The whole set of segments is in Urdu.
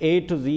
A to Z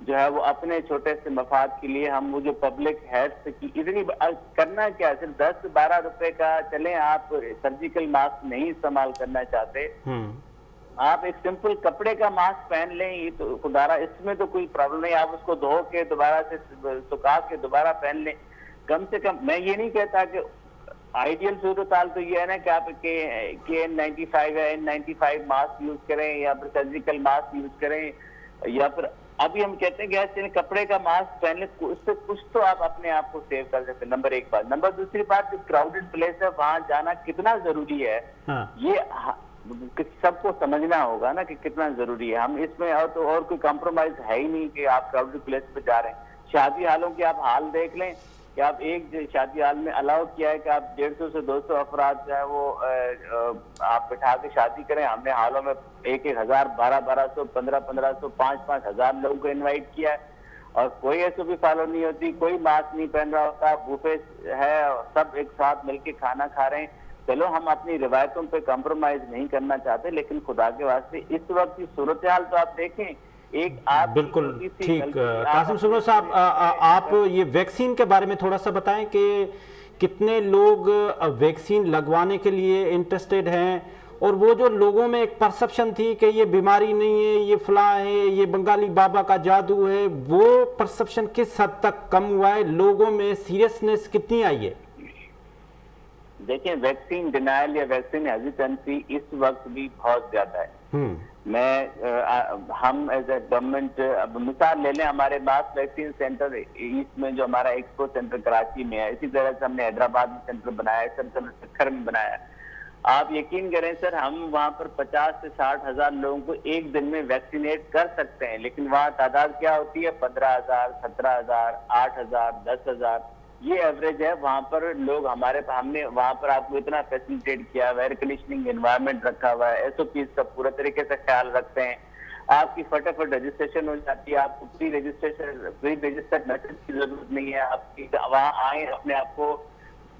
جو ہے وہ اپنے چھوٹے سے مفاد کے لیے ہم وہ جو پبلک ہیلتھ کی اتنی کرنا کیا ہے، صرف 10-12 روپے کا چلیں آپ سرجیکل ماسک نہیں استعمال کرنا چاہتے، آپ ایک سمپل کپڑے کا ماسک پہن لیں، یہ تو خدا را اس میں تو کوئی پرابلم نہیں، آپ اس کو دھو کے دوبارہ سے سکھا کے دوبارہ پہن لیں. کم سے کم میں یہ نہیں کہتا کہ آئیڈیل صورتحال تو یہ ہے نا کہ آپ N95 ہے N95 ماسک یوز کریں یا پھر سرجیکل ماسک یوز کریں، یا پھر ابھی ہم کہتے ہیں کہ ایسے کپڑے کا ماسک پہن لیں، اس سے کچھ تو آپ اپنے آپ کو سیو کر سکتے ہیں. نمبر ایک بات. نمبر دوسری بات، جو کراؤڈڈ پلیس ہے وہاں جانا کتنا ضروری ہے یہ سب کو سمجھنا ہوگا نا کہ کتنا ضروری ہے. ہم اس میں اور کوئی کمپرومائز ہے ہی نہیں کہ آپ کراؤڈڈ پلیس پہ جا رہے ہیں. شادی ہالوں کے آپ حال دیکھ لیں کہ آپ ایک شادی حال میں الاؤ کیا ہے کہ آپ 150 سے 200 افراد جو ہے وہ آپ بٹھا کے شادی کریں. ہم نے حالوں میں 1,000 1200 1500 5,000 لوگوں کو انوائٹ کیا ہے اور کوئی ایسے بھی فالو نہیں ہوتی، کوئی ماسک نہیں پہن رہا ہوتا، بوفے ہے سب ایک ساتھ مل کے کھانا کھا رہے ہیں. چلو ہم اپنی روایتوں پہ کمپرومائز نہیں کرنا چاہتے، لیکن خدا کے واسطے اس وقت کی صورتحال تو آپ دیکھیں. بالکل ٹھیک. قاسم سنو صاحب، آپ یہ ویکسین کے بارے میں تھوڑا سا بتائیں کہ کتنے لوگ ویکسین لگوانے کے لیے انٹرسٹڈ ہیں، اور وہ جو لوگوں میں ایک پرسپشن تھی کہ یہ بیماری نہیں ہے، یہ فلاں ہے، یہ بنگالی بابا کا جادو ہے، وہ پرسپشن کس حد تک کم ہوا ہے؟ لوگوں میں سیریسنس کتنی آئی ہے؟ دیکھیں ویکسین ڈینائل یا ویکسین ہیزیٹنسی اس وقت بھی بہت زیادہ ہے. ہم ایز اے گورنمنٹ اب مثال لے لیں، ہمارے ماس ویکسین سینٹر ایسٹ میں جو ہمارا ایکسپو سینٹر کراچی میں ہے، اسی طرح سے ہم نے حیدرآباد میں سینٹر بنایا ہے، سکھر میں بنایا ہے. آپ یقین کریں سر، ہم وہاں پر 50 سے 60 ہزار لوگوں کو ایک دن میں ویکسینیٹ کر سکتے ہیں، لیکن وہاں تعداد کیا ہوتی ہے؟ 15,000 17,000 8,000 10,000 یہ ایوریج ہے. وہاں پر لوگ ہم نے وہاں پر آپ کو اتنا فیسیلیٹیٹ کیا، ایئر کنڈیشننگ انوائرمنٹ رکھا ہوا ہے، SOPs کا پورا طریقے سے خیال رکھتے ہیں. آپ کی فٹافٹ رجسٹریشن ہو جاتی ہے، آپ کو پری رجسٹرڈ میتھڈ کی ضرورت نہیں ہے. آپ وہاں آئیں، اپنے آپ کو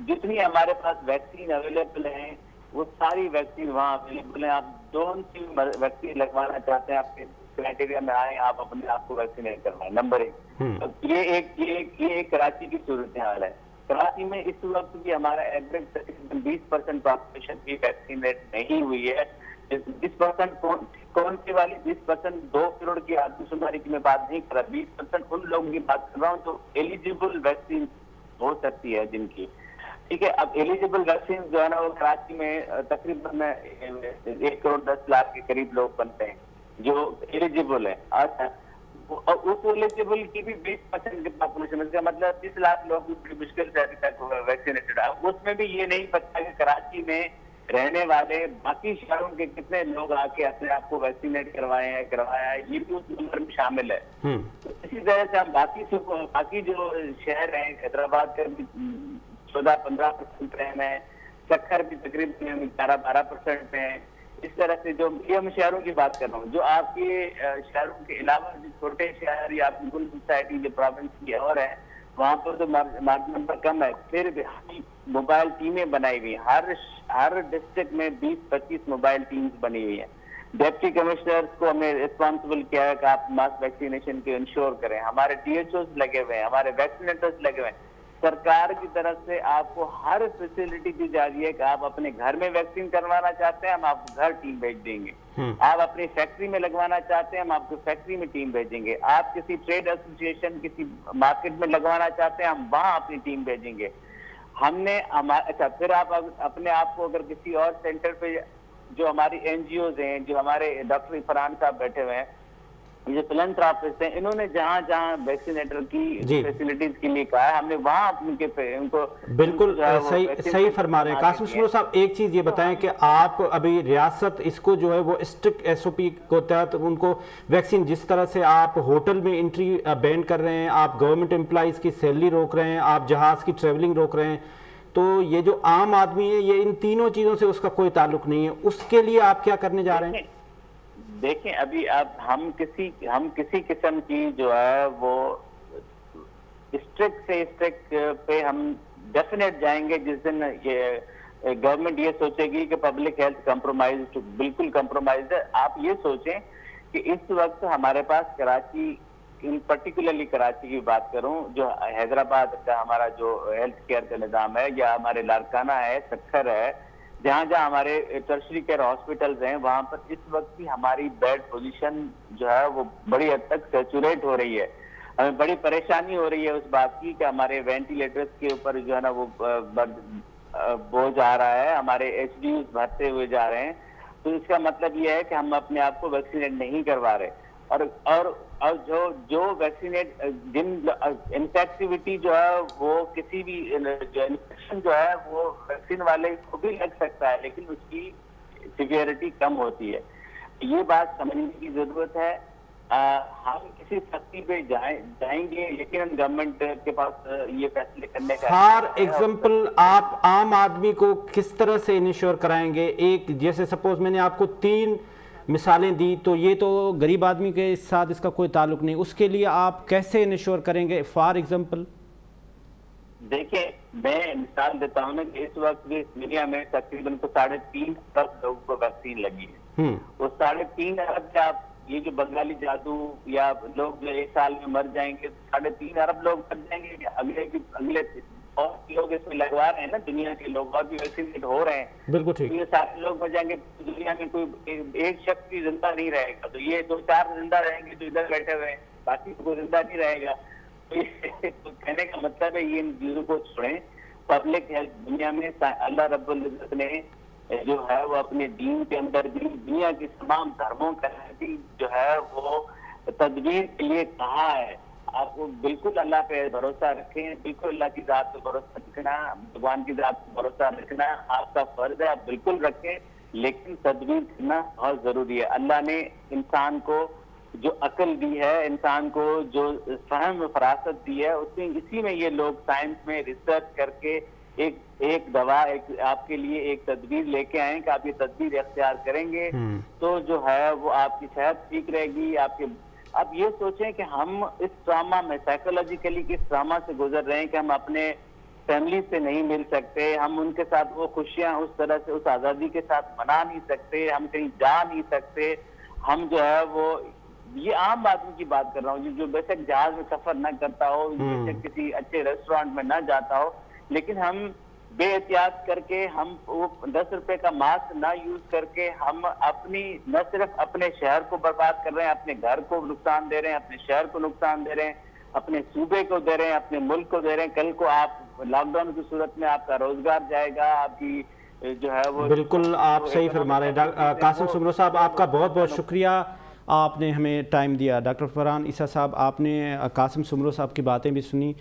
جتنی ہمارے پاس ویکسین اویلیبل ہیں وہ ساری ویکسین وہاں اویلیبل ہیں. آپ جون سی ویکسین لگوانا چاہتے ہیں آپ کے کرائٹیریا میں آئیں، آپ اپنے آپ کو ویکسینیٹ کروائیں. نمبر ایک. یہ ایک کراچی کی صورتحال ہے. کراچی میں اس وقت بھی ہمارا ایوریج تقریباً 20% پاپولیشن بھی ویکسینیٹ نہیں ہوئی ہے. 20% کون سی والی 20% 2 کروڑ کی آدمی شماری کی میں بات نہیں کر رہا، 20% ان لوگوں کی بات کر رہا ہوں جو ایلیجیبل ویکسین ہو سکتی ہے جن کی. ٹھیک ہے. اب ایلیجیبل ویکسین جو ہے نا وہ کراچی میں تقریباً 1 کروڑ 10 لاکھ کے قریب لوگ بنتے ہیں جو ایلیجیبل ہے. اچھا، اس ایلیجیبل کی بھی 20% کی پاپولیشن ہے، مطلب 30 لاکھ لوگ بڑی مشکل سے ابھی تک ویکسینیٹڈ ہے. اس میں بھی یہ نہیں پتا کہ کراچی میں رہنے والے باقی شہروں کے کتنے لوگ آ کے اپنے آپ کو ویکسینیٹ کروایا ہے، یہ بھی اس نمبر میں شامل ہے. اسی طرح سے ہم باقی جو شہر ہیں، حیدرآباد کے 14-15% پہ ہیں، سکھر بھی تقریباً 11-12% پہ ہیں. اس طرح سے جو یہ ہم شہروں کی بات کر رہا ہوں، جو آپ کے شہروں کے علاوہ جو چھوٹے شہر یا آپ کی کل سوسائٹی جو پروونس کی اور ہے وہاں پر تو مارک نمبر کم ہے. پھر بھی موبائل ٹیمیں بنائی ہوئی ہیں، ہر ڈسٹرکٹ میں 20-25 موبائل ٹیمز بنی ہوئی ہیں. ڈپٹی کمشنرز کو ہم نے ریسپانسبل کیا ہے کہ آپ ماس ویکسینیشن کے انشور کریں. ہمارے DHOs لگے ہوئے ہیں، ہمارے ویکسینیٹرز لگے ہوئے ہیں. سرکار کی طرف سے آپ کو ہر فیسلٹی دی جا رہی ہے کہ آپ اپنے گھر میں ویکسین کروانا چاہتے ہیں، ہم آپ کو گھر ٹیم بھیج دیں گے. آپ اپنی فیکٹری میں لگوانا چاہتے ہیں، ہم آپ کو فیکٹری میں ٹیم بھیجیں گے. آپ کسی ٹریڈ ایسوسیشن کسی مارکیٹ میں لگوانا چاہتے ہیں، ہم وہاں اپنی ٹیم بھیجیں گے. ہم نے اچھا، پھر آپ اپنے آپ کو اگر کسی اور سینٹر پہ جو ہماری NGOs ہیں، جو ہمارے ڈاکٹر فرحان صاحب بیٹھے ہوئے ہیں، یہ فلنتھراپسٹ ہیں، انہوں نے جہاں ویکسینیٹر کی فیسلٹیز کے لیے کہا ہے، ہم نے وہاں ان کو بالکل صحیح فرما رہے ہیں. قاسم سنو صاحب، ایک چیز یہ بتائیں کہ آپ ابھی ریاست اس کو جو ہے وہ اسٹرکٹ SOP کو تحت ان کو ویکسین، جس طرح سے آپ ہوٹل میں انٹری بین کر رہے ہیں، آپ گورنمنٹ امپلائیز کی سیلری روک رہے ہیں، آپ جہاز کی ٹریولنگ روک رہے ہیں، تو یہ جو عام آدمی ہے یہ ان تینوں چیزوں سے اس کا کوئی تعلق نہیں ہے. اس کے لیے آپ کیا کرنے جا رہے ہیں؟ دیکھیں ابھی اب ہم کسی قسم کی جو ہے وہ اسٹرکٹ سے اسٹرکٹ پہ ہم ڈیفینیٹ جائیں گے جس دن یہ گورنمنٹ یہ سوچے گی کہ پبلک ہیلتھ کمپرومائز بالکل کمپرومائز ہے. آپ یہ سوچیں کہ اس وقت ہمارے پاس کراچی ان پرٹیکولرلی کراچی کی بات کروں، جو حیدرآباد کا ہمارا جو ہیلتھ کیئر کا نظام ہے، یا ہمارے لاڑکانہ ہے، سکھر ہے، جہاں جہاں ہمارے ٹرشری کیئر ہاسپٹلز ہیں، وہاں پر اس وقت بھی ہماری بیڈ پوزیشن جو ہے وہ بڑی حد تک سیچوریٹ ہو رہی ہے. ہمیں بڑی پریشانی ہو رہی ہے اس بات کی کہ ہمارے وینٹیلیٹرز کے اوپر جو ہے نا وہ بوجھ آ رہا ہے، ہمارے ایچ ڈی یوز بڑھتے ہوئے جا رہے ہیں. تو اس کا مطلب یہ ہے کہ ہم اپنے آپ کو ویکسینیٹ نہیں کروا رہے، اور جو ویکسینیٹ جن انفیکٹیوٹی جو ہے وہ کسی بھی انفیکشن جو ہے وہ ویکسین والے کو بھی لگ سکتا ہے، لیکن اس کی سیویئرٹی کم ہوتی ہے. یہ بات سمجھنے کی ضرورت ہے. ہم کسی سختی پہ جائیں گے، لیکن گورنمنٹ کے پاس یہ فیصلے کرنے کا فار ایگزامپل آپ عام آدمی کو کس طرح سے انشور کرائیں گے؟ ایک جیسے سپوز میں نے آپ کو 3 مثالیں دی، تو یہ تو غریب آدمی کے ساتھ اس کا کوئی تعلق نہیں، اس کے لیے آپ کیسے انشور کریں گے فار ایگزامپل؟ دیکھیں میں مثال دیتا ہوں نا کہ اس وقت بھی دنیا میں تقریباً 3.5 ارب لوگوں کو ویکسین لگی ہے. وہ 3.5 ارب کا یہ جو بنگالی جادو یا لوگ جو 1 سال میں مر جائیں گے، 3.5 ارب لوگ مر جائیں گے. اگلے اور لوگ اس میں لگوا رہے ہیں نا، دنیا کے لوگ اور بھی ویکسینیٹ ہو رہے ہیں. بالکل ٹھیک. یہ سارے لوگ مر جائیں گے، دنیا میں کوئی ایک شخص بھی زندہ نہیں رہے گا. تو یہ 2-4 زندہ رہیں گے جو ادھر بیٹھے ہوئے ہیں، باقی کوئی زندہ نہیں رہے گا. تو کہنے کا مطلب ہے یہ ان چیزوں کو چھوڑیں. پبلک ہیلتھ دنیا میں اللہ رب العزت نے جو ہے وہ اپنے دین کے اندر بھی دنیا کے تمام دھرموں کا جو ہے وہ تدبیر کے لیے کہا ہے. آپ کو بالکل اللہ پہ بھروسہ رکھیں، بالکل اللہ کی ذات پہ بھروسہ رکھنا، بھگوان کی ذات پہ بھروسہ رکھنا آپ کا فرض ہے، آپ بالکل رکھیں، لیکن تدبیر کرنا بہت ضروری ہے. اللہ نے انسان کو جو عقل دی ہے، انسان کو جو فہم و فراست دی ہے، اسی میں یہ لوگ سائنس میں ریسرچ کر کے ایک دوا آپ کے لیے ایک تدبیر لے کے آئیں کہ آپ یہ تدبیر اختیار کریں گے تو جو ہے وہ آپ کی صحت ٹھیک رہے گی. آپ یہ سوچیں کہ ہم اس ٹراما میں سائیکولوجیکلی کس ٹراما سے گزر رہے ہیں کہ ہم اپنے فیملی سے نہیں مل سکتے، ہم ان کے ساتھ وہ خوشیاں اس طرح سے اس آزادی کے ساتھ منا نہیں سکتے، ہم کہیں جا نہیں سکتے. ہم جو ہے وہ یہ عام آدمی کی بات کر رہا ہوں جو بے شک جہاز میں سفر نہ کرتا ہو، بے شک کسی اچھے ریسٹورینٹ میں نہ جاتا ہو، لیکن ہم بے احتیاط کر کے ہم وہ 10 روپے کا ماسک نہ یوز کر کے ہم نہ صرف اپنے شہر کو برباد کر رہے ہیں، اپنے گھر کو نقصان دے رہے ہیں، اپنے شہر کو نقصان دے رہے ہیں، اپنے صوبے کو دے رہے ہیں، اپنے ملک کو دے رہے ہیں. کل کو آپ لاک ڈاؤن کی صورت میں آپ کا روزگار جائے گا، آپ کی جو ہے وہ بالکل آپ صحیح فرما رہے ہیں. قاسم سمرو صاحب آپ کا بہت بہت شکریہ، آپ نے ہمیں ٹائم دیا. ڈاکٹر فرحان عیسیٰ صاحب آپ نے قاسم سمرو صاحب کی باتیں بھی سنی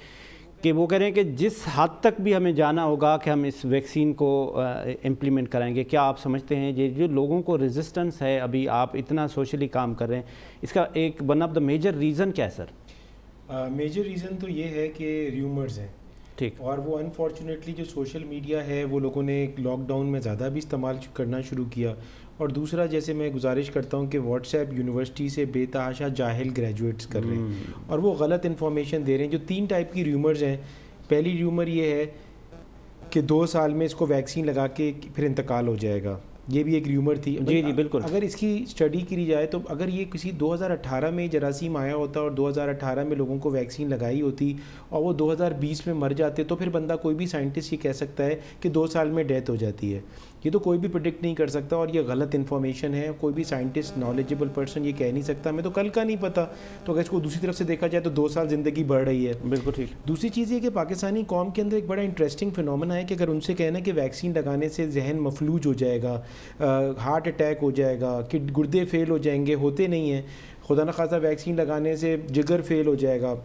کہ وہ کہہ رہے ہیں کہ جس حد تک بھی ہمیں جانا ہوگا کہ ہم اس ویکسین کو امپلیمنٹ کرائیں گے. کیا آپ سمجھتے ہیں یہ جو لوگوں کو ریزسٹنس ہے، ابھی آپ اتنا سوشلی کام کر رہے ہیں، اس کا ایک one of the major reason کیا ہے سر؟ میجر ریزن تو یہ ہے کہ ریومرز ہیں، ٹھیک، اور وہ انفارچونیٹلی جو سوشل میڈیا ہے وہ لوگوں نے لاک ڈاؤن میں زیادہ بھی استعمال کرنا شروع کیا. اور دوسرا جیسے میں گزارش کرتا ہوں کہ واٹس ایپ یونیورسٹی سے بے تحاشا جاہل گریجویٹس کر رہے ہیں اور وہ غلط انفارمیشن دے رہے ہیں. جو 3 ٹائپ کی ریومرز ہیں، پہلی ریومر یہ ہے کہ 2 سال میں اس کو ویکسین لگا کے پھر انتقال ہو جائے گا، یہ بھی ایک ریومر تھی. جی بالکل. اگر اس کی اسٹڈی کی جائے تو اگر یہ کسی 2018 میں جراثیم آیا ہوتا اور 2018 میں لوگوں کو ویکسین لگائی ہوتی اور وہ 2020 میں مر جاتے تو پھر بندہ کوئی بھی سائنٹسٹ یہ کہہ سکتا ہے کہ 2 سال میں ڈیتھ ہو جاتی ہے. یہ تو کوئی بھی پریڈکٹ نہیں کر سکتا اور یہ غلط انفارمیشن ہے. کوئی بھی سائنٹسٹ نالجبل پرسن یہ کہہ نہیں سکتا میں تو کل کا نہیں پتا. تو اگر اس کو دوسری طرف سے دیکھا جائے تو 2 سال زندگی بڑھ رہی ہے. بالکل ٹھیک. دوسری چیز یہ کہ پاکستانی قوم کے اندر ایک بڑا انٹرسٹنگ فینومنا ہے کہ اگر ان سے کہنا کہ ویکسین لگانے سے ذہن مفلوج ہو جائے گا، ہارٹ اٹیک ہو جائے گا، کہ گردے فیل ہو جائیں گے، ہوتے نہیں ہیں. خدا نخواستہ ویکسین لگانے سے جگر فیل ہو جائے گا،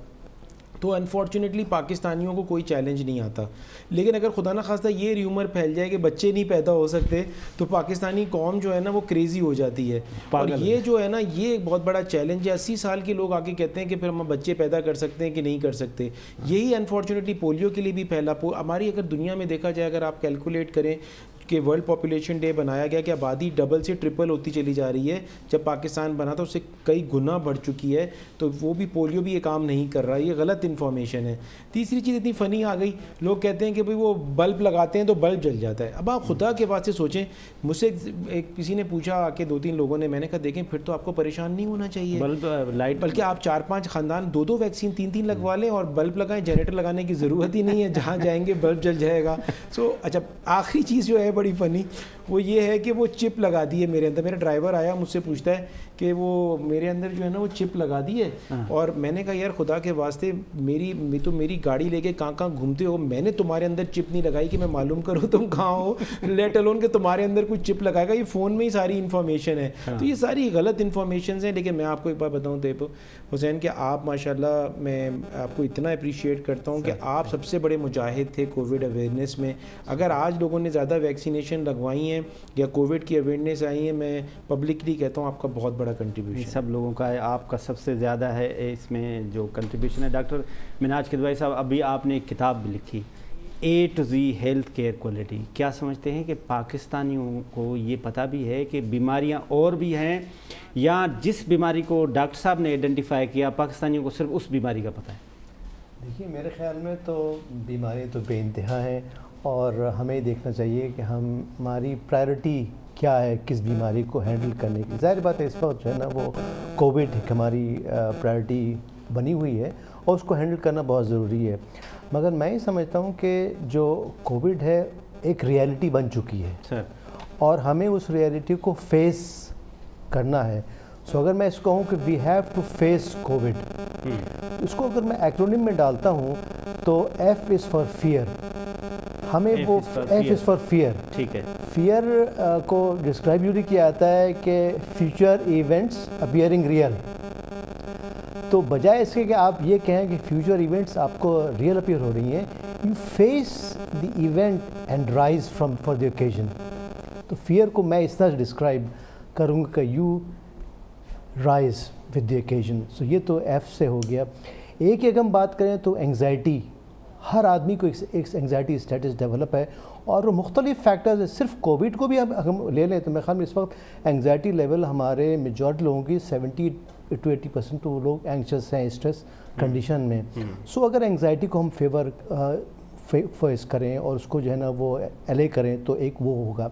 تو انفارچونیٹلی پاکستانیوں کو کوئی چیلنج نہیں آتا. لیکن اگر خدا نخواستہ یہ ریومر پھیل جائے کہ بچے نہیں پیدا ہو سکتے تو پاکستانی قوم جو ہے نا وہ کریزی ہو جاتی ہے. اور یہ جو ہے نا یہ ایک بہت بڑا چیلنج ہے. 80 سال کے لوگ آگے کہتے ہیں کہ پھر ہم بچے پیدا کر سکتے ہیں کہ نہیں کر سکتے. یہی انفارچونیٹلی پولیو کے لیے بھی پھیلا. ہماری اگر دنیا میں دیکھا جائے، اگر آپ کیلکولیٹ کریں کہ ورلڈ پاپولیشن ڈے بنایا گیا کہ آبادی ڈبل سے ٹرپل ہوتی چلی جا رہی ہے. جب پاکستان بنا تھا اس سے کئی گنا بڑھ چکی ہے, تو وہ بھی پولیو بھی یہ کام نہیں کر رہا, یہ غلط انفارمیشن ہے. تیسری چیز اتنی فنی آ گئی, لوگ کہتے ہیں کہ بھئی وہ بلب لگاتے ہیں تو بلب جل جاتا ہے. اب آپ خدا کے واسطے سوچیں, مجھ سے کسی نے پوچھا آ کے 2-3 لوگوں نے, میں نے کہا دیکھیں پھر تو آپ کو پریشان نہیں ہونا چاہیے بلب لائٹ, بلکہ آپ 4-5 خاندان 2 ویکسین 3 لگوا لیں اور بلب لگائیں, جنریٹر لگانے کی ضرورت ہی نہیں ہے, جہاں جائیں گے بلب جل جائے گا. سو اچھا آخری چیز جو ہے بڑی فنی وہ یہ ہے کہ وہ چپ لگا دی ہے میرے اندر. میرا ڈرائیور آیا مجھ سے پوچھتا ہے کہ وہ میرے اندر جو ہے نا وہ چپ لگا دی ہے, اور میں نے کہا یار خدا کے واسطے میری گاڑی لے کے کہاں گھومتے ہو, میں نے تمہارے اندر چپ نہیں لگائی کہ میں معلوم کروں تم کہاں ہو, لیٹ الون کہ تمہارے اندر کوئی چپ لگائے گا. یہ فون میں ہی ساری انفارمیشن ہے. تو یہ ساری غلط انفارمیشنز ہیں. لیکن میں آپ کو ایک بات بتاؤں دیپ حسین کہ آپ ماشاءاللہ, میں آپ کو اتنا اپریشیٹ کرتا ہوں کہ آپ سب سے بڑے مجاہد تھے کووڈ اویئرنیس میں. اگر آج لوگوں نے زیادہ ویکسینیشن لگوائی ہیں یا کووڈ کی اویئرنیس آئی ہے, میں پبلکلی کہتا ہوں آپ کا بہت بڑا کنٹریبیوشن سب لوگوں کا ہے, آپ کا سب سے زیادہ ہے اس میں جو کنٹریبیوشن ہے. ڈاکٹر منہاج کدوایی صاحب, ابھی آپ نے ایک کتاب بھی لکھی A to Z health care quality. کیا سمجھتے ہیں کہ پاکستانیوں کو یہ پتہ بھی ہے کہ بیماریاں اور بھی ہیں, یا جس بیماری کو ڈاکٹر صاحب نے آئیڈینٹیفائی کیا پاکستانیوں کو صرف اس بیماری کا پتہ ہے؟ دیکھیے میرے خیال میں تو بیماری تو بے انتہا ہیں, اور ہمیں دیکھنا چاہیے کہ ہماری پرائرٹی کیا ہے کس بیماری کو ہینڈل کرنے کی. ظاہر بات ہے اس وقت جو ہے نا وہ کووڈ ایک ہماری پرائرٹی بنی ہوئی ہے اور اس کو ہینڈل کرنا بہت ضروری ہے. مگر میں یہ سمجھتا ہوں کہ جو کووڈ ہے ایک ریئلٹی بن چکی ہے سر, اور ہمیں اس ریئلٹی کو فیس کرنا ہے. سو اگر میں اس کو کہوں کہ we have to face Covid, اس کو اگر میں ایکرونیم میں ڈالتا ہوں تو ایف از فار فیئر. ہمیں وہ ایف از فار فیئر, ٹھیک ہے. فیئر کو ڈسکرائب یوں کیا جاتا ہے کہ فیوچر ایونٹس اپیئرنگ ریئل. تو بجائے اس کے کہ آپ یہ کہیں کہ فیوچر ایونٹس آپ کو ریئل اپیئر ہو رہی ہیں, you face the event and rise from far the occasion. تو فیئر کو میں اس طرح ڈسکرائب کروں گا کہ you rise with the occasion. So یہ تو ایف سے ہو گیا. ایک اگر ہم بات کریں تو انگزائٹی, ہر آدمی کو ایک انگزائٹی اسٹیٹس ڈیولپ ہے, اور وہ مختلف فیکٹرز ہیں. صرف کووڈ کو بھی ہم لے لیں تو میرے خیال میں اس وقت انگزائٹی لیول ہمارے میجورٹی لوگوں کی 70 to 80% تو وہ لوگ اینکشس ہیں اسٹریس کنڈیشن میں. سو اگر انگزائٹی کو ہم فیس کریں اور اس کو جو ہے نا وہ ایلے کریں تو ایک وہ ہوگا.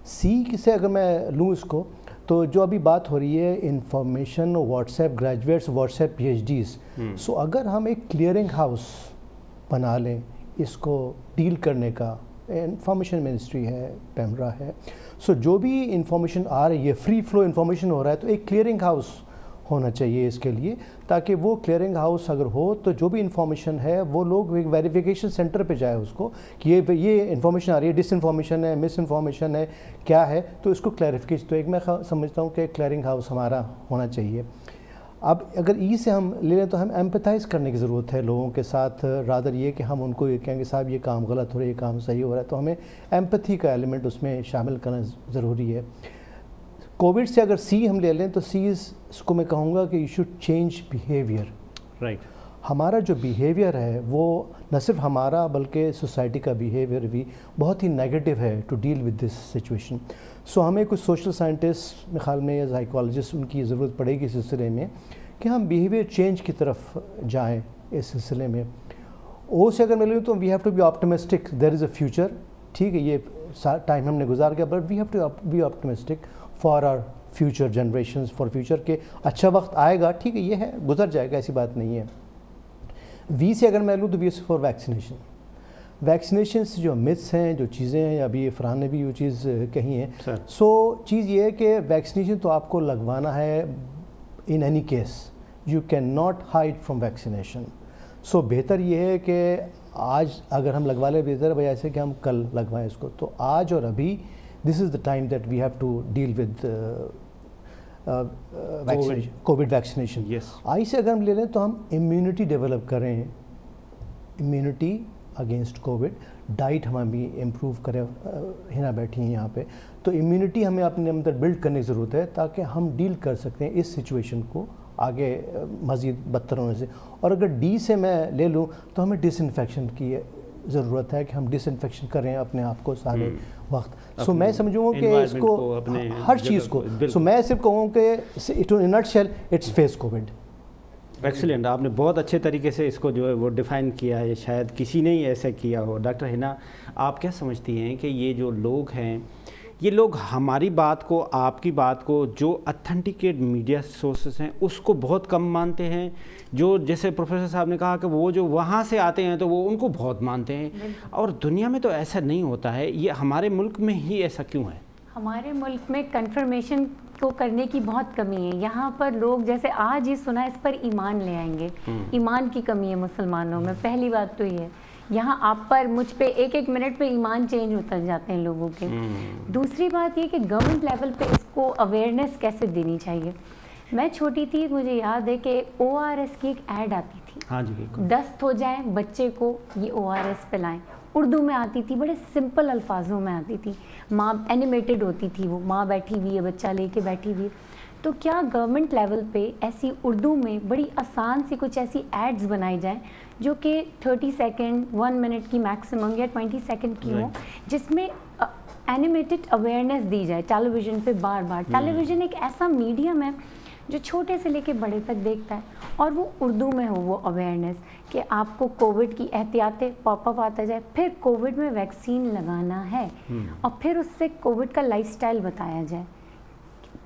سی سے اگر میں لوں اس کو, تو جو ابھی بات ہو رہی ہے information what's app graduates, what's app PhDs, سو اگر ہم ایک کلیئرنگ ہاؤس بنا لیں اس کو ڈیل کرنے کا, انفارمیشن منسٹری ہے, پیمرا ہے, سو جو بھی انفارمیشن آ رہی ہے فری فلو انفارمیشن ہو رہا ہے, تو ایک کلیئرنگ ہاؤس ہونا چاہیے اس کے لیے, تاکہ وہ کلیئرنگ ہاؤس اگر ہو تو جو بھی انفارمیشن ہے وہ لوگ ایک ویریفیکیشن سینٹر پہ جائے اس کو کہ یہ انفارمیشن آ رہی ہے, ڈس انفارمیشن ہے, مس انفارمیشن ہے, کیا ہے, تو اس کو کلیریفیکیشن. تو ایک میں سمجھتا ہوں کہ کلیئرنگ ہاؤس ہمارا ہونا چاہیے. اب اگر ای سے ہم لے لیں تو ہم ایمپتھائز کرنے کی ضرورت ہے لوگوں کے ساتھ, رادر یہ کہ ہم ان کو یہ کہیں کہ صاحب یہ کام غلط ہو رہا ہے, یہ کام صحیح ہو رہا ہے, تو ہمیں ایمپتھی کا ایلیمنٹ اس میں شامل کرنا ضروری ہے. کووڈ سے اگر سی ہم لے لیں تو سی اس کو میں کہوں گا کہ you should change behaviour. Right. ہمارا جو بیہیویئر ہے وہ نہ صرف ہمارا بلکہ سوسائٹی کا بیہیویئر بھی بہت ہی نیگیٹو ہے to deal with this situation. So ہمیں کچھ سوشل سائنٹسٹ میرے خیال میں یا سائیکالوجسٹ ان کی ضرورت پڑے گی اس سلسلے میں کہ ہم بیہیویئر چینج کی طرف جائیں اس سلسلے میں. او سے اگر میں لوں تو we have to be optimistic, there is a future. ٹھیک ہے, یہ ٹائم ہم نے گزار گیا, but we have to be optimistic for our future generations, for future کے اچھا وقت آئے گا. ٹھیک ہے, یہ ہے, گزر جائے گا, ایسی بات نہیں ہے. وی سے اگر میں لوں تو وی از فار ویکسینیشن. ویکسینیشن سے جو متس ہیں, جو چیزیں ہیں, ابھی فرحان نے بھی وہ چیز کہی ہیں. سو چیز یہ ہے کہ ویکسینیشن تو آپ کو لگوانا ہے in any case, you can not hide from vaccination. So بہتر یہ ہے کہ آج اگر ہم لگوا لیں, بہتر ہے ایسے کہ ہم کل لگوائیں اس کو. تو آج اور ابھی this is the time that we have to deal with Covid vaccination. I say اگر ہم لے لیں تو ہم امیونٹی ڈیولپ کریں, امیونٹی اگینسٹ کووڈ. ڈائٹ ہمیں بھی امپروو کرے, ہنا بیٹھی ہیں یہاں پہ, تو امیونٹی ہمیں اپنے اندر بلڈ کرنے کی ضرورت ہے تاکہ ہم ڈیل کر سکتے ہیں اس سچویشن کو آگے مزید بدتر ہونے سے. اور اگر ڈی سے میں لے لوں تو ہمیں ڈس انفیکشن کی ضرورت ہے کہ ہم ڈس انفیکشن کریں اپنے آپ کو سارے وقت. سو میں سمجھوں کہ اس کو ہر چیز کو سو میں صرف کہوں کہ in nutshell it's face Covid. Excellent, آپ نے بہت اچھے طریقے سے اس کو جو ہے وہ ڈیفائن کیا ہے, شاید کسی نے ہی ایسا کیا ہو. ڈاکٹر حنا, آپ کیا سمجھتی ہیں کہ یہ جو لوگ ہیں, یہ لوگ ہماری بات کو, آپ کی بات کو, جو اتھینٹیکیٹ میڈیا سورسز ہیں اس کو بہت کم مانتے ہیں, جو جیسے پروفیسر صاحب نے کہا کہ وہ جو وہاں سے آتے ہیں تو وہ ان کو بہت مانتے ہیں, اور دنیا میں تو ایسا نہیں ہوتا ہے, یہ ہمارے ملک میں ہی ایسا کیوں ہے؟ ہمارے ملک میں کنفرمیشن کو کرنے کی بہت کمی ہے. یہاں پر لوگ جیسے آج ہی سنا اس پر ایمان لے آئیں گے, ایمان کی کمی ہے مسلمانوں میں. پہلی بات تو یہ ہے, یہاں آپ پر مجھ پہ ایک ایک منٹ پہ ایمان چینج ہوتا جاتے ہیں لوگوں کے. دوسری بات یہ کہ گورنمنٹ لیول پہ اس کو اویئرنیس کیسے دینی چاہیے. میں چھوٹی تھی, مجھے یاد ہے کہ ORS کی ایک ایڈ آتی تھی, ہاں جی, دست ہو جائے بچے کو یہ ORS پلائیں. اردو میں آتی تھی, بڑے سمپل الفاظوں میں آتی تھی, ماں اینیمیٹڈ ہوتی تھی, وہ ماں بیٹھی ہوئی ہے, بچہ لے کے بیٹھی ہوئی ہے. تو کیا گورنمنٹ لیول پہ ایسی اردو میں بڑی آسان سی کچھ ایسی ایڈز بنائی جائیں جو کہ 30 سیکنڈ 1 منٹ کی میکسیمم یا 20 سیکنڈ کی ہوں, جس میں اینیمیٹڈ اویئرنیس دی جائے ٹیلی ویژن پہ بار بار. ٹیلی ویژن ایک ایسا میڈیم ہے جو چھوٹے سے لے کے بڑے تک دیکھتا ہے, اور وہ اردو میں ہو وہ اویئرنیس کہ آپ کو کووڈ کی احتیاطیں پاپ اپ آتا جائے, پھر کووڈ میں ویکسین لگانا ہے, اور پھر اس سے کووڈ کا لائف سٹائل بتایا جائے.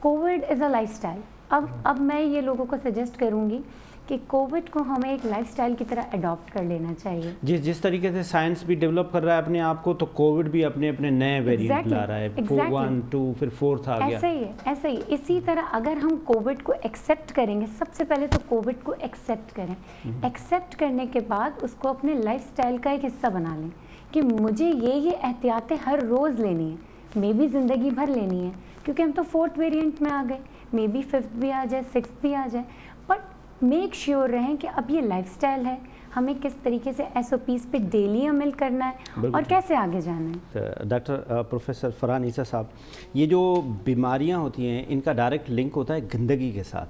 Covid is a life style. اب میں یہ لوگوں کو سجیسٹ کروں گی کہ کووڈ کو ہمیں ایک لائف سٹائل کی طرح اڈاپٹ کر لینا چاہیے. جس طریقے سے سائنس بھی ڈیولپ کر رہا ہے اپنے آپ کو, تو کووڈ بھی اپنے نئے ویریئنٹ لا رہا ہے, 1 2 پھر 4 آ گیا. ایسا ہی اسی طرح اگر ہم کووڈ کو ایکسیپٹ کریں گے, سب سے پہلے تو کووڈ کو ایکسیپٹ کریں. ایکسیپٹ کرنے کے بعد اس کو اپنے لائف سٹائل کا ایک حصہ بنا لیں کہ مجھے یہ احتیاطیں ہر روز لینی ہیں, مے بی زندگی بھر لینی ہے, کیونکہ ہم تو 4تھ ویریئنٹ میں آ گئے, مے بی 5th بھی آ جائے, 6th بھی آ جائے. بٹ میک شیور رہیں کہ اب یہ لائف سٹائل ہے, ہمیں کس طریقے سے SOPs پہ ڈیلی عمل کرنا ہے اور کیسے آگے جانا ہے. ڈاکٹر پروفیسر فرحان عیسیٰ صاحب, یہ جو بیماریاں ہوتی ہیں ان کا ڈائریکٹ لنک ہوتا ہے گندگی کے ساتھ.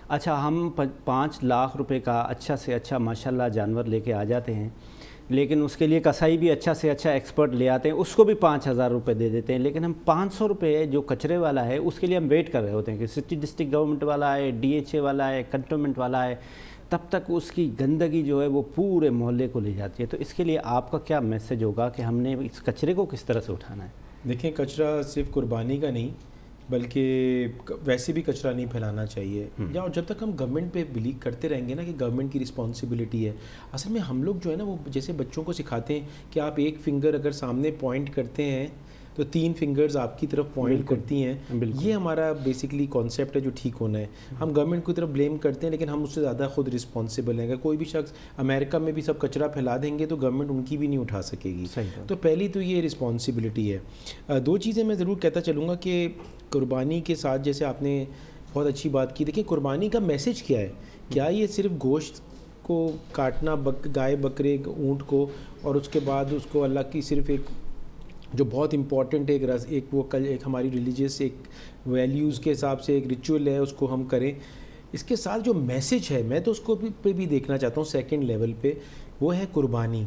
اچھا, ہم 5 لاکھ روپے کا اچھا سے اچھا ماشاءاللہ جانور لے کے آ جاتے ہیں, لیکن اس کے لیے کسائی بھی اچھا سے اچھا ایکسپرٹ لے آتے ہیں, اس کو بھی 5,000 روپے دے دیتے ہیں, لیکن ہم 500 روپے جو کچرے والا ہے اس کے لیے ہم ویٹ کر رہے ہوتے ہیں کہ سٹی ڈسٹرکٹ گورنمنٹ والا ہے, DHA والا ہے, کنٹونمنٹ والا ہے, تب تک اس کی گندگی جو ہے وہ پورے محلے کو لے جاتی ہے. تو اس کے لیے آپ کا کیا میسج ہوگا کہ ہم نے اس کچرے کو کس طرح سے اٹھانا ہے؟ دیکھیں, کچرا صرف قربانی کا نہیں بلکہ ویسے بھی کچرا نہیں پھیلانا چاہیے. یا جب تک ہم گورنمنٹ پہ بلیو کرتے رہیں گے نا کہ گورنمنٹ کی رسپانسبلٹی ہے, اصل میں ہم لوگ جو ہے نا وہ جیسے بچوں کو سکھاتے ہیں کہ آپ ایک فنگر اگر سامنے پوائنٹ کرتے ہیں تو 3 فنگرز آپ کی طرف پوائنٹ کرتی ہیں. یہ ہمارا بیسکلی کانسیپٹ ہے جو ٹھیک ہونا ہے. ہم گورنمنٹ کی طرف بلیم کرتے ہیں لیکن ہم اس سے زیادہ خود رسپانسبل ہیں. اگر کوئی بھی شخص امریکہ میں بھی سب کچرا پھیلا دیں گے تو گورنمنٹ ان کی بھی نہیں اٹھا سکے گی. تو پہلی تو یہ رسپانسبلٹی ہے. 2 چیزیں میں ضرور کہتا چلوں گا کہ قربانی کے ساتھ جیسے آپ نے بہت اچھی بات کی. دیکھیں, قربانی کا میسج کیا ہے؟ کیا یہ صرف گوشت کو کاٹنا, گائے بکرے اونٹ کو, اور اس کے بعد اس کو اللہ کی صرف ایک جو بہت امپورٹنٹ ہے ایک وہ ایک ہماری ریلیجیس ایک ویلیوز کے حساب سے ایک ریچول ہے, اس کو ہم کریں. اس کے ساتھ جو میسج ہے میں تو اس کو پہ بھی دیکھنا چاہتا ہوں سیکنڈ لیول پہ, وہ ہے قربانی.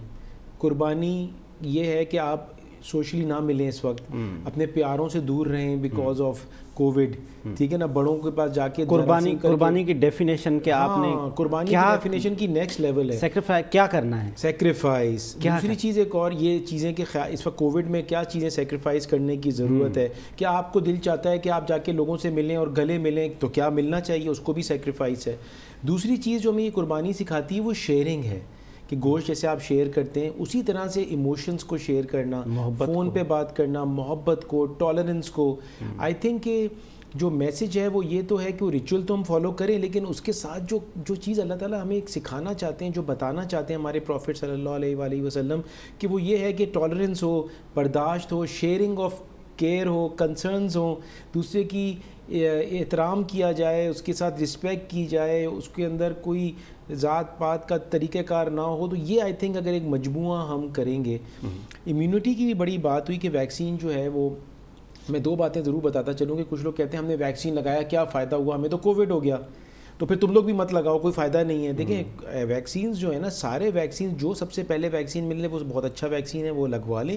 قربانی یہ ہے کہ آپ سوشلی نہ ملیں اس وقت, اپنے پیاروں سے دور رہیں بیکاز آف کووڈ, ٹھیک ہے نا. بڑوں کے پاس جا کے قربانی کی ڈیفینیشن کیا آپ نے, قربانی کی ڈیفینیشن کی نیکسٹ لیول ہے. سیکریفائس کیا کرنا ہے, سیکریفائس. دوسری چیز ایک اور یہ چیزیں کہ اس وقت کووڈ میں کیا چیزیں سیکریفائس کرنے کی ضرورت ہے. کیا آپ کو دل چاہتا ہے کہ آپ جا کے لوگوں سے ملیں اور گلے ملیں, تو کیا ملنا چاہیے, اس کو بھی سیکریفائس ہے. دوسری چیز جو ہمیں یہ قربانی سکھاتی ہے وہ شیئرنگ ہے, کہ گوشت جیسے آپ شیئر کرتے ہیں اسی طرح سے ایموشنز کو شیئر کرنا, فون پہ بات کرنا, محبت کو, ٹالرنس کو. آئی تھنک کہ جو میسج ہے وہ یہ تو ہے کہ وہ ریچول تو ہم فالو کریں, لیکن اس کے ساتھ جو چیز اللہ تعالیٰ ہمیں ایک سکھانا چاہتے ہیں, جو بتانا چاہتے ہیں ہمارے پروفٹ صلی اللہ علیہ وآلہ وسلم, کہ وہ یہ ہے کہ ٹالرنس ہو, برداشت ہو, شیئرنگ آف کیئر ہو, کنسرنز ہوں, دوسرے کی احترام کیا جائے, اس کے ساتھ رسپیکٹ کی جائے, اس کے اندر کوئی ذات پات کا طریقہ کار نہ ہو. تو یہ آئی تھنک اگر ایک مجموعہ ہم کریں گے. امیونٹی کی بھی بڑی بات ہوئی کہ ویکسین جو ہے وہ, میں 2 باتیں ضرور بتاتا چلوں کہ کچھ لوگ کہتے ہیں ہم نے ویکسین لگایا کیا فائدہ ہوا, ہمیں تو کووڈ ہو گیا. تو پھر تم لوگ بھی مت لگاؤ, کوئی فائدہ نہیں ہے. دیکھیں ویکسینز جو ہے نا, سارے ویکسین جو سب سے پہلے ویکسین ملنے وہ بہت اچھا ویکسین ہے, وہ لگوا لیں.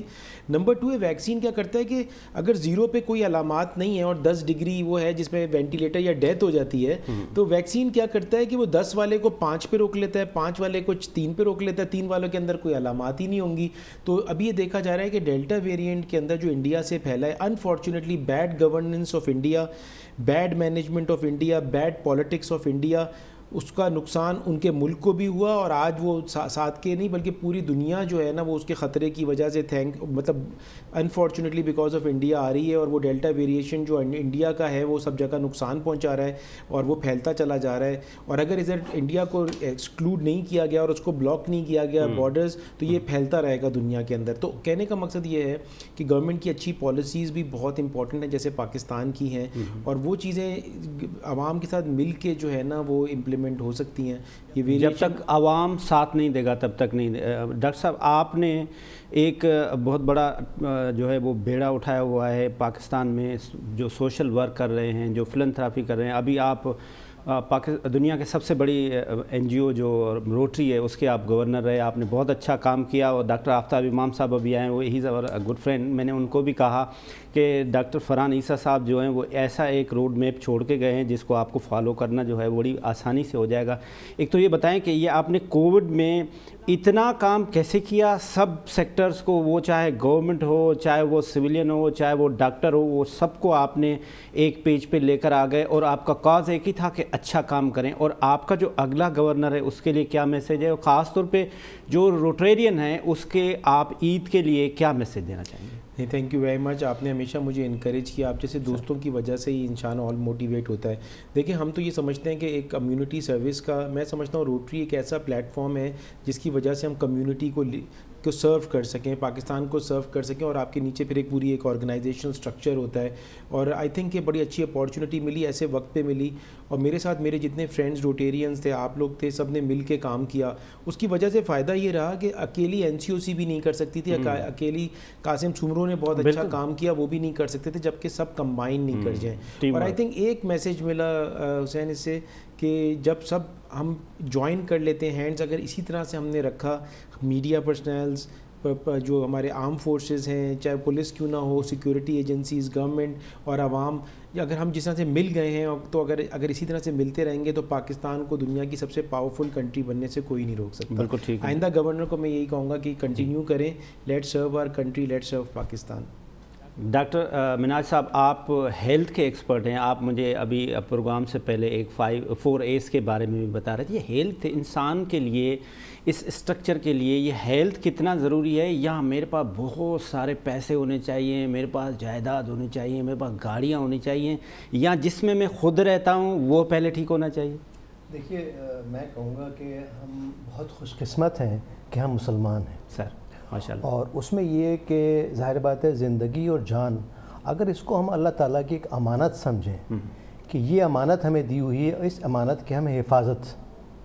نمبر 2 ہے ویکسین کیا کرتا ہے کہ اگر 0 پہ کوئی علامات نہیں ہے اور 10 ڈگری وہ ہے جس میں وینٹیلیٹر یا ڈیتھ ہو جاتی ہے, تو ویکسین کیا کرتا ہے کہ وہ 10 والے کو 5 پہ روک لیتا ہے, 5 والے کو 3 پہ روک لیتا ہے, 3 والوں کے اندر کوئی علامات ہی نہیں ہوں گی. تو ابھی یہ دیکھا جا رہا ہے کہ ڈیلٹا ویریئنٹ کے اندر جو انڈیا سے پھیلا ہے, unfortunately bad governance of India, bad management of India, bad politics of India, اس کا نقصان ان کے ملک کو بھی ہوا, اور آج وہ ساتھ کے نہیں بلکہ پوری دنیا جو ہے نا وہ اس کے خطرے کی وجہ سے مطلب انفارچونیٹلی بیکاز آف انڈیا آ رہی ہے. اور وہ ڈیلٹا ویریشن جو انڈیا کا ہے وہ سب جگہ نقصان پہنچا رہا ہے اور وہ پھیلتا چلا جا رہا ہے. اور اگر ادھر انڈیا کو ایکسکلوڈ نہیں کیا گیا اور اس کو بلاک نہیں کیا گیا بارڈرز, تو یہ پھیلتا رہے گا دنیا کے اندر. تو کہنے کا مقصد یہ ہے کہ گورنمنٹ کی اچھی پالیسیز بھی بہت امپورٹنٹ ہیں جیسے پاکستان کی ہیں, اور وہ چیزیں عوام کے ساتھ مل کے جو ہے نا وہ امپلیمنٹ ہو سکتی ہیں. یہ جب تک عوام ساتھ نہیں دے گا تب تک نہیں. ڈاکٹر صاحب آپ نے ایک بہت بڑا جو ہے وہ بیڑا اٹھایا ہوا ہے پاکستان میں, جو سوشل ورک کر رہے ہیں, جو فلنتھراپی کر رہے ہیں. ابھی آپ دنیا کے سب سے بڑی این جی او جو روٹری ہے اس کے آپ گورنر رہے, آپ نے بہت اچھا کام کیا. اور ڈاکٹر آفتاب امام صاحب ابھی آئے ہیں, وہ ہی از اور گڈ فرینڈ. میں نے ان کو بھی کہا کہ ڈاکٹر فرحان عیسیٰ صاحب جو ہیں وہ ایسا ایک روڈ میپ چھوڑ کے گئے ہیں جس کو آپ کو فالو کرنا جو ہے بڑی آسانی سے ہو جائے گا. ایک تو یہ بتائیں کہ یہ آپ نے کووڈ میں اتنا کام کیسے کیا, سب سیکٹرز کو, وہ چاہے گورنمنٹ ہو, چاہے وہ سویلین ہو, چاہے وہ ڈاکٹر ہو, وہ سب کو آپ نے ایک پیج پہ لے کر آ گئے, اور آپ کا کاز ایک ہی تھا کہ اچھا کام کریں. اور آپ کا جو اگلا گورنر ہے اس کے لیے کیا میسیج ہے, اور خاص طور پہ جو روٹیرین ہیں اس کے آپ عید کے لیے کیا میسیج دینا چاہیں گے؟ نہیں, تھینک یو ویری مچ. آپ نے ہمیشہ مجھے انکریج کیا, آپ جیسے دوستوں کی وجہ سے ہی انسان آل موٹیویٹ ہوتا ہے. دیکھیں ہم تو یہ سمجھتے ہیں کہ ایک کمیونٹی سروس کا, میں سمجھتا ہوں روٹری ایک ایسا پلیٹ فارم ہے جس کی وجہ سے ہم کمیونٹی کو سرو کر سکیں, پاکستان کو سرو کر سکیں, اور آپ کے نیچے پھر ایک پوری ایک آرگنائزیشنل اسٹرکچر ہوتا ہے. اور آئی تھنک یہ بڑی اچھی اپارچونیٹی ملی, ایسے وقت پہ ملی, اور میرے ساتھ میرے جتنے فرینڈز روٹیرینز تھے, آپ لوگ تھے, سب نے مل کے کام کیا. اس کی وجہ سے فائدہ یہ رہا کہ اکیلی این سی او سی بھی نہیں کر سکتی تھی, اکیلی قاسم سمرو نے بہت اچھا کام کیا, وہ بھی نہیں کر سکتے تھے, جبکہ سب کمبائن نہیں کر جائیں. اور آئی تھنک ایک میسیج ملا حسین اس سے کہ جب سب ہم جوائن کر لیتے ہیں ہینڈز, اگر اسی طرح سے ہم نے رکھا, میڈیا پرسنلز, جو ہمارے آرم فورسز ہیں, چاہے پولیس کیوں نہ ہو, سیکیورٹی ایجنسیز, گورنمنٹ اور عوام, اگر ہم جس طرح سے مل گئے ہیں, تو اگر اسی طرح سے ملتے رہیں گے تو پاکستان کو دنیا کی سب سے پاورفل کنٹری بننے سے کوئی نہیں روک سکتا. بالکل ٹھیک. آئندہ گورنر کو میں یہی کہوں گا کہ کنٹینیو کریں, let serve our country, let serve Pakistan. Doctor Manaj صاحب, آپ ہیلتھ کے ایکسپرٹ ہیں, آپ مجھے ابھی پروگرام سے پہلے ایک 4 A's کے بارے میں بھی بتا رہے تھے. یہ ہیلتھ انسان کے لیے, اس اسٹرکچر کے لیے یہ ہیلتھ کتنا ضروری ہے؟ یا میرے پاس بہت سارے پیسے ہونے چاہیے, میرے پاس جائیداد ہونی چاہیے, میرے پاس گاڑیاں ہونی چاہیے, یا جس میں خود رہتا ہوں وہ پہلے ٹھیک ہونا چاہیے؟ دیکھیے میں کہوں گا کہ ہم بہت خوش قسمت ہیں کہ ہم مسلمان ہیں سر, ماشاء اللہ. اور اس میں یہ کہ ظاہر بات ہے زندگی اور جان, اگر اس کو ہم اللہ تعالیٰ کی ایک امانت سمجھیں کہ یہ امانت ہمیں دی ہوئی ہے, اس امانت کی ہمیں حفاظت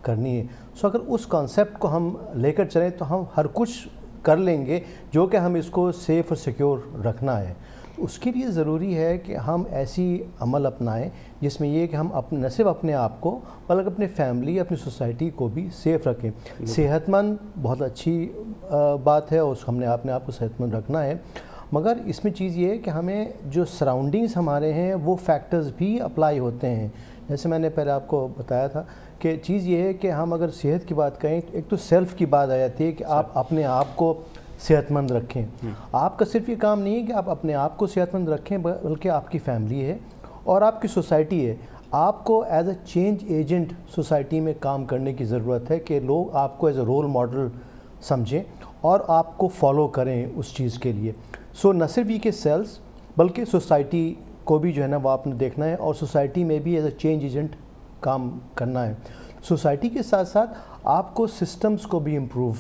کرنی ہے, سو اگر اس کانسیپٹ کو ہم لے کر چلیں تو ہم ہر کچھ کر لیں گے جو کہ ہم اس کو سیف اور سیکیور رکھنا ہے. اس کے لیے ضروری ہے کہ ہم ایسی عمل اپنائیں جس میں یہ کہ ہم نہ صرف اپنے آپ کو بلکہ اپنے فیملی, اپنی سوسائٹی کو بھی سیف رکھیں. صحت مند بہت اچھی بات ہے, اور ہم نے اپنے آپ کو صحت مند رکھنا ہے, مگر اس میں چیز یہ ہے کہ ہمیں جو سراؤنڈنگز ہمارے ہیں وہ فیکٹرز بھی اپلائی ہوتے ہیں. جیسے میں نے پہلے آپ کو بتایا تھا کہ چیز یہ ہے کہ ہم اگر صحت کی بات کریں, ایک تو سیلف کی بات آ جاتی ہے کہ آپ اپنے آپ کو صحت مند رکھیں. آپ کا صرف یہ کام نہیں ہے کہ آپ اپنے آپ کو صحت مند رکھیں, بلکہ آپ کی فیملی ہے اور آپ کی سوسائٹی ہے. آپ کو as a change agent society میں کام کرنے کی ضرورت ہے کہ لوگ آپ کو ایز اے رول ماڈل سمجھیں اور آپ کو فالو کریں اس چیز کے لیے. سو نہ صرف یہ کہ سیلز بلکہ سوسائٹی کو بھی جو ہے نا وہ آپ نے دیکھنا ہے, اور سوسائٹی میں بھی ایز اے چینج ایجنٹ کام کرنا ہے. سوسائٹی کے ساتھ ساتھ آپ کو سسٹمز کو بھی امپروو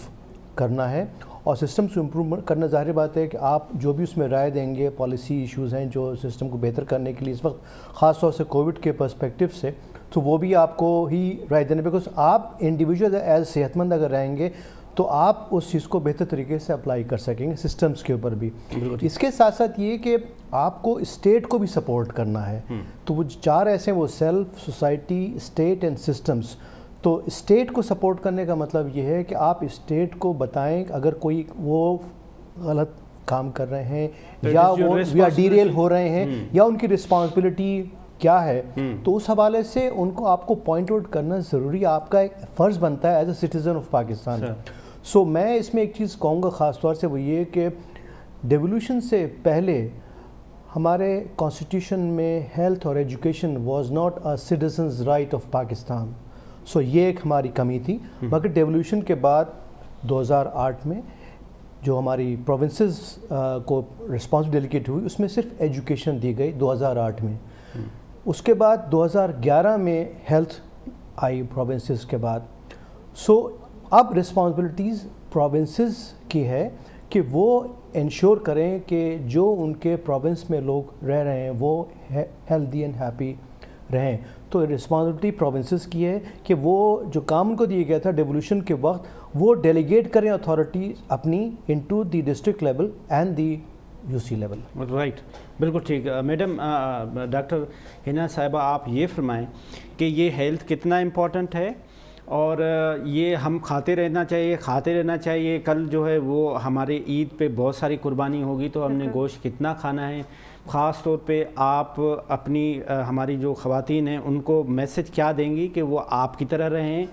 کرنا ہے, اور سسٹمز کو امپروو کرنا ظاہر بات ہے کہ آپ جو بھی اس میں رائے دیں گے, پالیسی ایشوز ہیں جو سسٹم کو بہتر کرنے کے لیے اس وقت خاص طور سے کووڈ کے پرسپیکٹیو سے, تو وہ بھی آپ کو ہی رائے دینے, بیکاز آپ انڈیویجول ایز صحت مند اگر رہیں گے تو آپ اس چیز کو بہتر طریقے سے اپلائی کر سکیں گے سسٹمز کے اوپر بھی. اس کے ساتھ ساتھ یہ کہ آپ کو اسٹیٹ کو بھی سپورٹ کرنا ہے. تو وہ 4 ایسے ہیں، وہ self, society, state and systems. تو اسٹیٹ کو سپورٹ کرنے کا مطلب یہ ہے کہ آپ اسٹیٹ کو بتائیں اگر کوئی وہ غلط کام کر رہے ہیں یا وہ یا ڈیریل ہو رہے ہیں یا ان کی رسپانسبلٹی کیا ہے، تو اس حوالے سے ان کو آپ کو پوائنٹ آؤٹ کرنا ضروری، آپ کا ایک فرض بنتا ہے as a citizen of Pakistan. So میں اس میں ایک چیز کہوں گا خاص طور سے، وہ یہ کہ ڈیولوشن سے پہلے ہمارے کانسٹیٹیوشن میں ہیلتھ اور education was not a citizens right of Pakistan. So یہ ایک ہماری کمی تھی. مگر ڈیولوشن کے بعد 2008 میں جو ہماری پروونسز کو رسپانسبلٹی ڈیلیگیٹ ہوئی، اس میں صرف ایجوکیشن دی گئی 2008 میں. اس کے بعد 2011 میں ہیلتھ آئی پروونسز کے بعد. سو اب رسپانسبلٹیز پروونسز کی ہے کہ وہ انشور کریں کہ جو ان کے پروونس میں لوگ رہ رہے ہیں وہ ہیلدی اینڈ ہیپی رہیں. تو رسپانسبلٹی پروونسز کی ہے کہ وہ جو کام ان کو دیا گیا تھا ڈیولوشن کے وقت، وہ ڈیلیگیٹ کریں اتھارٹی اپنی into the district level and the U C level. Right, بالکل ٹھیک. میڈم ڈاکٹر ہنا صاحبہ، آپ یہ فرمائیں کہ یہ ہیلتھ کتنا امپورٹنٹ ہے اور یہ ہم کھاتے رہنا چاہیے. کل جو ہے وہ ہمارے عید پہ بہت ساری قربانی ہوگی، تو ہم نے گوشت کتنا کھانا ہے. خاص طور پہ آپ اپنی ہماری جو خواتین ہیں ان کو میسج کیا دیں گی کہ وہ آپ کی طرح رہیں،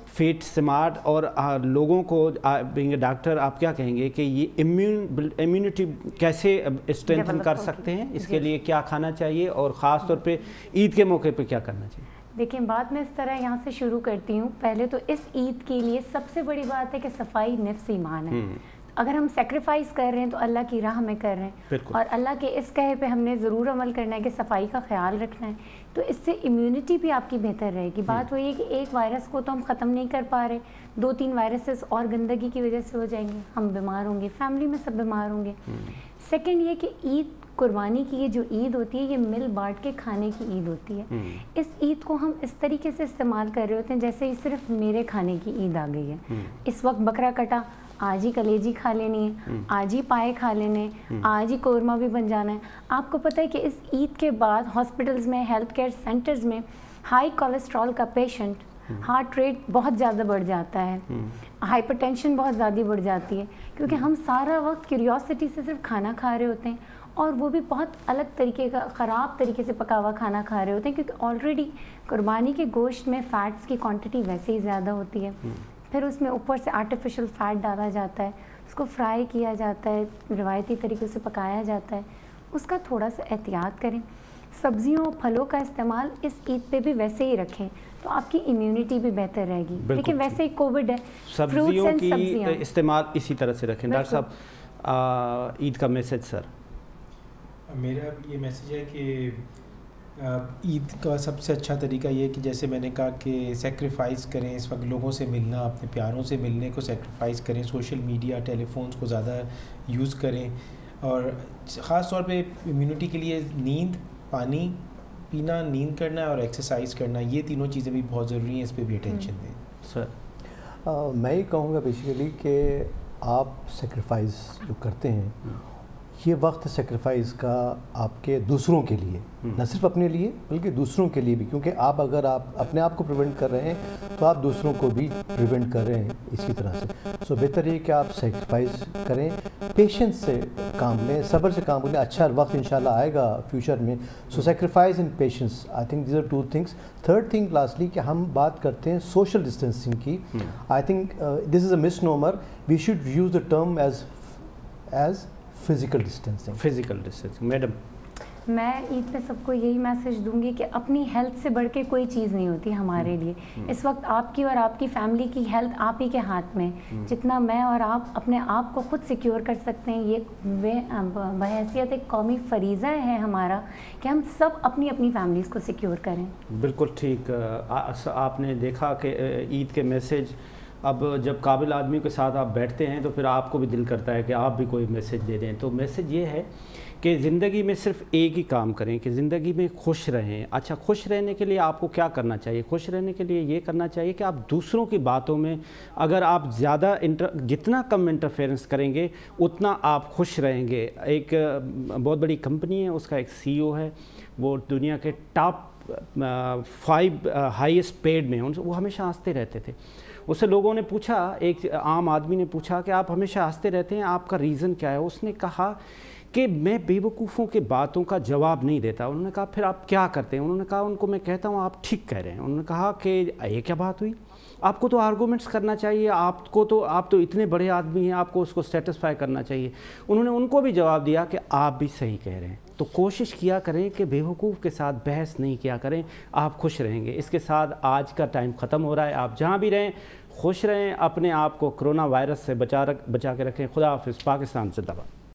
فٹ، سمارٹ، اور لوگوں کو ڈاکٹر آپ کیا کہیں گے کہ یہ امیونٹی کیسے اسٹرینتھن کر سکتے ہیں، اس کے لیے کیا کھانا چاہیے اور خاص طور پہ عید کے موقع پہ کیا کرنا چاہیے؟ دیکھیں، بات میں اس طرح یہاں سے شروع کرتی ہوں. پہلے تو اس عید کے لیے سب سے بڑی بات ہے کہ صفائی نفس ایمان ہے. اگر ہم سیکریفائز کر رہے ہیں تو اللہ کی راہ میں کر رہے ہیں، اور اللہ کے اس کہے پہ ہم نے ضرور عمل کرنا ہے کہ صفائی کا خیال رکھنا ہے. تو اس سے امیونٹی بھی آپ کی بہتر رہے گی. بات وہی ہے کہ ایک وائرس کو تو ہم ختم نہیں کر پا رہے، 2-3 وائرسز اور گندگی کی وجہ سے ہو جائیں گے، ہم بیمار ہوں گے، فیملی میں سب بیمار ہوں گے. سیکنڈ یہ کہ عید قربانی کی یہ جو عید ہوتی ہے، یہ مل بانٹ کے کھانے کی عید ہوتی ہے. اس عید کو ہم اس طریقے سے استعمال کر رہے ہوتے ہیں جیسے یہ صرف میرے کھانے کی عید آ گئی ہے. اس وقت بکرا کٹا، آج ہی کلیجی کھا لینی ہے، آج ہی پائے کھا لینے، آج ہی قورمہ بھی بن جانا ہے. آپ کو پتہ ہے کہ اس عید کے بعد ہاسپٹلز میں، ہیلتھ کیئر سینٹرز میں ہائی کولیسٹرول کا پیشنٹ، ہارٹ ریٹ بہت زیادہ بڑھ جاتا ہے، ہائپر ٹینشن بہت زیادہ بڑھ جاتی ہے، کیونکہ ہم سارا وقت کیوریوسٹی سے صرف کھانا کھا رہے ہوتے ہیں، اور وہ بھی بہت الگ طریقے کا خراب طریقے سے پکا ہوا کھانا کھا رہے ہوتے ہیں، کیونکہ آلریڈی قربانی کے گوشت میں فیٹس کی کوانٹٹی ویسے ہی زیادہ ہوتی ہے. پھر اس میں اوپر سے آرٹیفیشل فیٹ ڈالا جاتا ہے، اس کو فرائی کیا جاتا ہے، روایتی طریقے سے پکایا جاتا ہے. اس کا تھوڑا سا احتیاط کریں. سبزیوں پھلوں کا استعمال اس عید پہ بھی ویسے ہی رکھیں تو آپ کی امیونٹی بھی بہتر رہے گی. لیکن ویسے ہی کووڈ ہے، سبزیوں کی استعمال اسی طرح سے رکھیں. ڈاکٹر صاحب، عید کا میسج. سر میرا یہ میسج ہے کہ عید کا سب سے اچھا طریقہ یہ ہے کہ جیسے میں نے کہا کہ سیکریفائز کریں. اس وقت لوگوں سے ملنا، اپنے پیاروں سے ملنے کو سیکریفائز کریں. سوشل میڈیا، ٹیلی فونز کو زیادہ یوز کریں، اور خاص طور پہ امیونٹی کے لیے نیند، پانی پینا، نیند کرنا اور ایکسرسائز کرنا، یہ تینوں چیزیں بھی بہت ضروری ہیں. اس پہ بھی اٹینشن دیں. سر میں یہ کہوں گا بیسیکلی کہ آپ سیکریفائز جو کرتے ہیں، یہ وقت سیکریفائز کا آپ کے دوسروں کے لیے، نہ صرف اپنے لیے بلکہ دوسروں کے لیے بھی، کیونکہ آپ اگر آپ اپنے آپ کو پریونٹ کر رہے ہیں تو آپ دوسروں کو بھی پریونٹ کر رہے ہیں اسی طرح سے. سو بہتر یہ کہ آپ سیکریفائز کریں، پیشنس سے کام لیں، صبر سے کام لیں. اچھا وقت انشاءاللہ آئے گا فیوچر میں. So sacrifice and patience, I think these are 2 things. Third thing lastly کہ ہم بات کرتے ہیں سوشل ڈسٹینسنگ کی. I think this is a misnomer. We should use the term as physical distancing. Madam, میں عید پہ سب کو یہی میسج دوں گی کہ اپنی ہیلتھ سے بڑھ کے کوئی چیز نہیں ہوتی ہمارے لیے. اس وقت آپ کی اور آپ کی فیملی کی ہیلتھ آپ ہی کے ہاتھ میں. جتنا میں اور آپ اپنے آپ کو خود سیکیور کر سکتے ہیں، یہ بحیثیت ایک قومی فریضہ ہے ہمارا کہ ہم سب اپنی اپنی فیملیز کو سیکیور کریں. بالکل ٹھیک. آپ نے دیکھا کہ عید کے میسج اب جب قابل آدمی کے ساتھ آپ بیٹھتے ہیں تو پھر آپ کو بھی دل کرتا ہے کہ آپ بھی کوئی میسج دے دیں. تو میسج یہ ہے کہ زندگی میں صرف ایک ہی کام کریں کہ زندگی میں خوش رہیں. اچھا, خوش رہنے کے لیے آپ کو کیا کرنا چاہیے؟ خوش رہنے کے لیے یہ کرنا چاہیے کہ آپ دوسروں کی باتوں میں اگر آپ زیادہ جتنا کم انٹرفیئرنس کریں گے اتنا آپ خوش رہیں گے. ایک بہت بڑی کمپنی ہے, اس کا ایک CEO ہے, وہ دنیا کے ٹاپ 5 ہائیسٹ پیڈ میں, وہ ہمیشہ ہنستے رہتے تھے. اس سے لوگوں نے پوچھا, ایک عام آدمی نے پوچھا کہ آپ ہمیشہ ہنستے رہتے ہیں, آپ کا ریزن کیا ہے؟ اس نے کہا کہ میں بے وقوفوں کے باتوں کا جواب نہیں دیتا. انہوں نے کہا پھر آپ کیا کرتے ہیں؟ انہوں نے کہا ان کو میں کہتا ہوں آپ ٹھیک کہہ رہے ہیں. انہوں نے کہا کہ یہ کیا بات ہوئی؟ آپ کو تو آرگومنٹس کرنا چاہیے, آپ تو اتنے بڑے آدمی ہیں, آپ کو اس کو سیٹسفائی کرنا چاہیے. انہوں نے ان کو بھی جواب دیا کہ آپ بھی صحیح کہہ رہے ہیں. تو کوشش کیا کریں کہ بے وقوف کے ساتھ بحث نہیں کیا کریں, آپ خوش رہیں گے. اس کے ساتھ آج کا ٹائم ختم ہو رہا ہے. آپ جہاں بھی رہیں خوش رہیں, اپنے آپ کو کرونا وائرس سے بچا کے رکھیں. خدا حافظ. پاکستان زندہ باد.